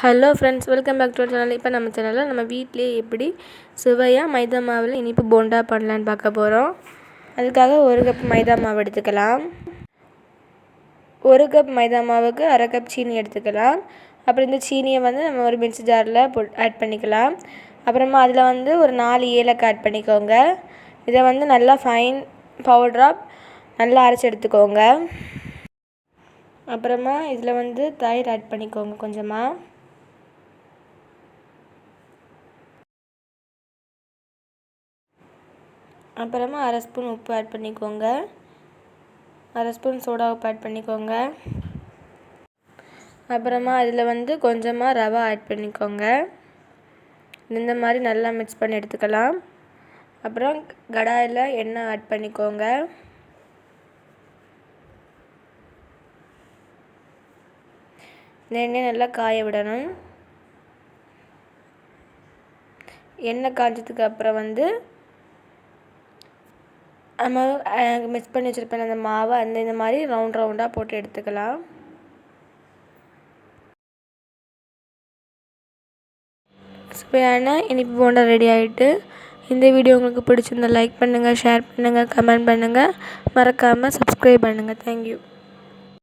Hello friends, welcome back to our channel. இப்போ நம்ம சேனலில் நம்ம வீட்டிலே எப்படி சுவையாக மைதா மாவில் இனிப்பு போண்டா பண்ணலான்னு பார்க்க போகிறோம். அதுக்காக 1 கப் மைதா மாவு எடுத்துக்கலாம். 1 கப் மைதா மாவுக்கு 1/2 கப் சீனி எடுத்துக்கலாம். அப்புறம் இந்த சீனியை நம்ம ஒரு மிக்ஸி ஜாரில் ஆட் பண்ணிக்கலாம். அப்புறமா அதில் ஒரு 4 ஏலக்காய் ஆட் பண்ணிக்கோங்க. இதை நல்லா ஃபைன் பவுடராக நல்லா அரைச்சி எடுத்துக்கோங்க. அப்புறமா இதில் தயிர் ஆட் பண்ணிக்கோங்க கொஞ்சமாக. அப்புறமா 1/2 ஸ்பூன் உப்பு ஆட் பண்ணிக்கோங்க. 1/2 ஸ்பூன் சோடா உப்பு ஆட் பண்ணிக்கோங்க. அப்புறமா அதில் கொஞ்சமாக ரவை ஆட் பண்ணிக்கோங்க. இந்த மாதிரி நல்லா மிக்ஸ் பண்ணி எடுத்துக்கலாம். அப்புறம் கடாயில் எண்ணெய் ஆட் பண்ணிக்கோங்க. இந்த எண்ணெய் நல்லா காய விடணும். எண்ணெய் காய்ச்சதுக்கு அப்புறம் நம்ம மிக்ஸ் பண்ணி வச்சுருப்பேன் அந்த மாவை இந்த மாதிரி ரவுண்டாக போட்டு எடுத்துக்கலாம். சுவையான இனிப்பு போண்டா ரெடி ஆகிட்டு. இந்த வீடியோ உங்களுக்கு பிடிச்சிருந்தா லைக் பண்ணுங்கள், ஷேர் பண்ணுங்கள், கமெண்ட் பண்ணுங்கள். மறக்காமல் சப்ஸ்கிரைப் பண்ணுங்கள். தேங்க்யூ.